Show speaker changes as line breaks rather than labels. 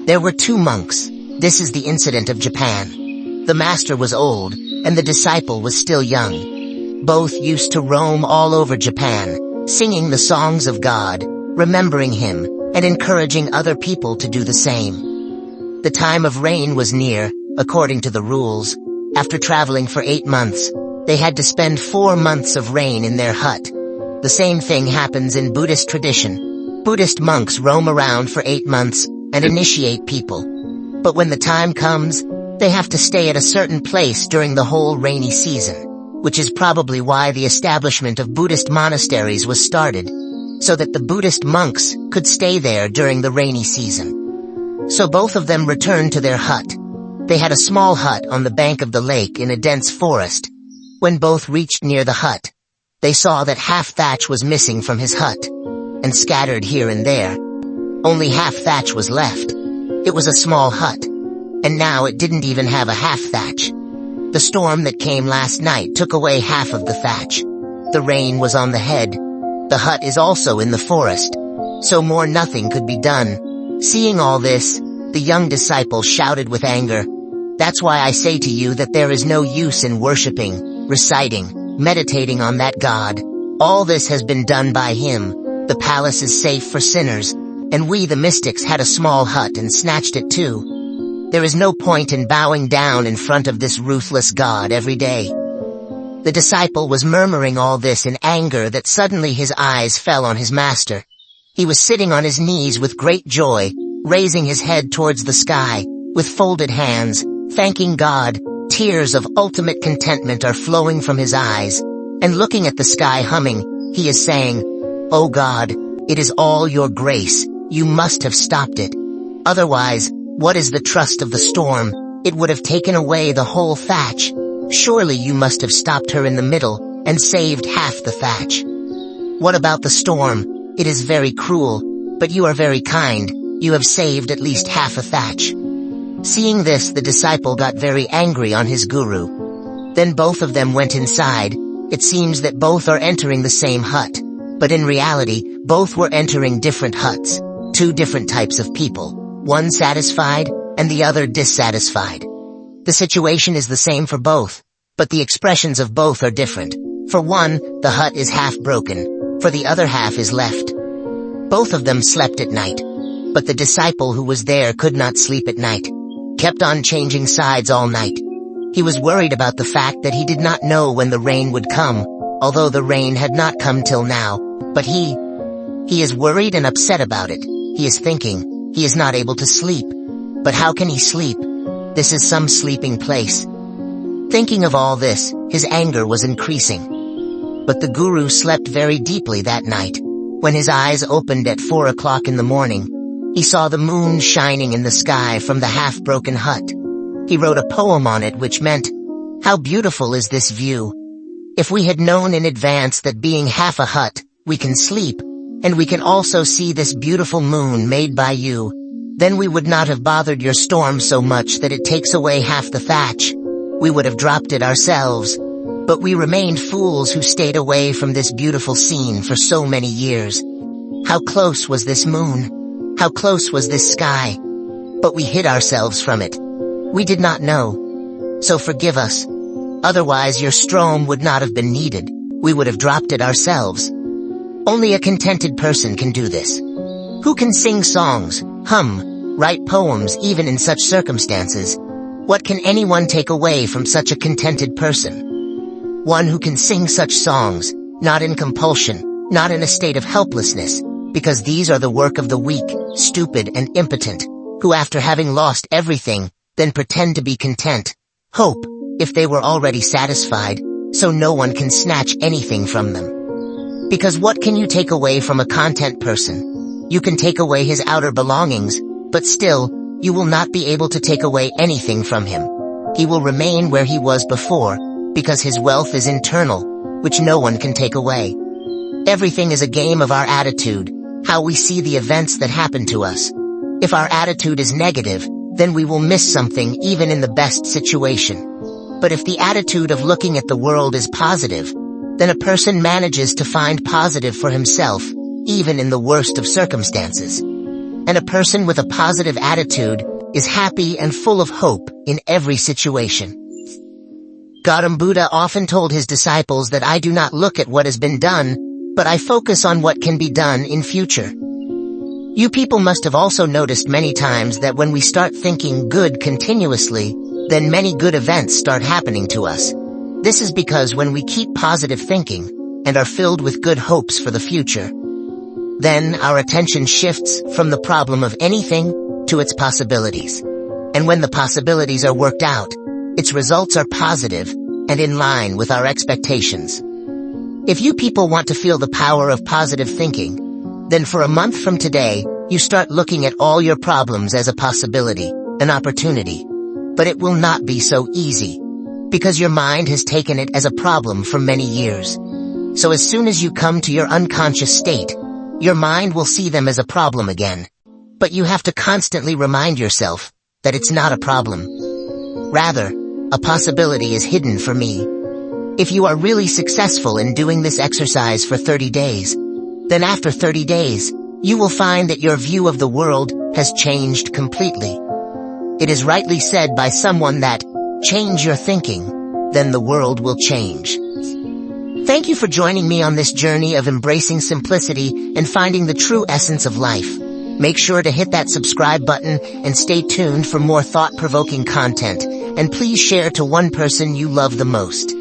There were two monks. This is the incident of Japan. The master was old, and the disciple was still young. Both used to roam all over Japan, singing the songs of God, remembering Him, and encouraging other people to do the same. The time of rain was near, according to the rules. After traveling for 8 months, they had to spend 4 months of rain in their hut. The same thing happens in Buddhist tradition. Buddhist monks roam around for 8 months and initiate people. But when the time comes, they have to stay at a certain place during the whole rainy season, which is probably why the establishment of Buddhist monasteries was started, so that the Buddhist monks could stay there during the rainy season. So both of them returned to their hut. They had a small hut on the bank of the lake in a dense forest. When both reached near the hut, they saw that half thatch was missing from his hut, and scattered here and there. Only half thatch was left. It was a small hut, and now it didn't even have a half thatch. The storm that came last night took away half of the thatch. The rain was on the head. The hut is also in the forest, so more nothing could be done. Seeing all this, the young disciple shouted with anger, "That's why I say to you that there is no use in worshipping, reciting, meditating on that God. All this has been done by Him. The palace is safe for sinners, and we the mystics had a small hut and snatched it too. There is no point in bowing down in front of this ruthless God every day." The disciple was murmuring all this in anger that suddenly his eyes fell on his master. He was sitting on his knees with great joy, raising his head towards the sky, with folded hands, thanking God. Tears of ultimate contentment are flowing from his eyes, and looking at the sky humming, he is saying, "Oh God, it is all your grace, you must have stopped it. Otherwise, what is the trust of the storm? It would have taken away the whole thatch. Surely you must have stopped her in the middle, and saved half the thatch. What about the storm? It is very cruel, but you are very kind, you have saved at least half a thatch." Seeing this, the disciple got very angry on his guru. Then both of them went inside. It seems that both are entering the same hut, but in reality, both were entering different huts. Two different types of people, one satisfied, and the other dissatisfied. The situation is the same for both, but the expressions of both are different. For one, the hut is half broken, for the other half is left. Both of them slept at night, but the disciple who was there could not sleep at night, kept on changing sides all night. He was worried about the fact that he did not know when the rain would come, although the rain had not come till now, but he is worried and upset about it. He is thinking, he is not able to sleep. But how can he sleep? This is some sleeping place. Thinking of all this, his anger was increasing. But the guru slept very deeply that night. When his eyes opened at 4 o'clock in the morning, he saw the moon shining in the sky from the half-broken hut. He wrote a poem on it which meant, "How beautiful is this view. If we had known in advance that being half a hut, we can sleep, and we can also see this beautiful moon made by you, then we would not have bothered your storm so much that it takes away half the thatch. We would have dropped it ourselves. But we remained fools who stayed away from this beautiful scene for so many years. How close was this moon? How close was this sky? But we hid ourselves from it. We did not know. So forgive us. Otherwise your storm would not have been needed. We would have dropped it ourselves." Only a contented person can do this. Who can sing songs, hum, write poems even in such circumstances? What can anyone take away from such a contented person? One who can sing such songs, not in compulsion, not in a state of helplessness, because these are the work of the weak, stupid and impotent, who after having lost everything, then pretend to be content. Hope, if they were already satisfied, so no one can snatch anything from them. Because what can you take away from a content person? You can take away his outer belongings, but still, you will not be able to take away anything from him. He will remain where he was before, because his wealth is internal, which no one can take away. Everything is a game of our attitude, how we see the events that happen to us. If our attitude is negative, then we will miss something even in the best situation. But if the attitude of looking at the world is positive, then a person manages to find positive for himself, even in the worst of circumstances. And a person with a positive attitude is happy and full of hope in every situation. Gautam Buddha often told his disciples that I do not look at what has been done, but I focus on what can be done in future. You people must have also noticed many times that when we start thinking good continuously, then many good events start happening to us. This is because when we keep positive thinking and are filled with good hopes for the future, then our attention shifts from the problem of anything to its possibilities. And when the possibilities are worked out, its results are positive and in line with our expectations. If you people want to feel the power of positive thinking, then for a month from today, you start looking at all your problems as a possibility, an opportunity. But it will not be so easy, because your mind has taken it as a problem for many years. So as soon as you come to your unconscious state, your mind will see them as a problem again. But you have to constantly remind yourself that it's not a problem. Rather, a possibility is hidden for me. If you are really successful in doing this exercise for 30 days, then after 30 days, you will find that your view of the world has changed completely. It is rightly said by someone that, change your thinking, then the world will change. Thank you for joining me on this journey of embracing simplicity and finding the true essence of life. Make sure to hit that subscribe button and stay tuned for more thought-provoking content. And please share to one person you love the most.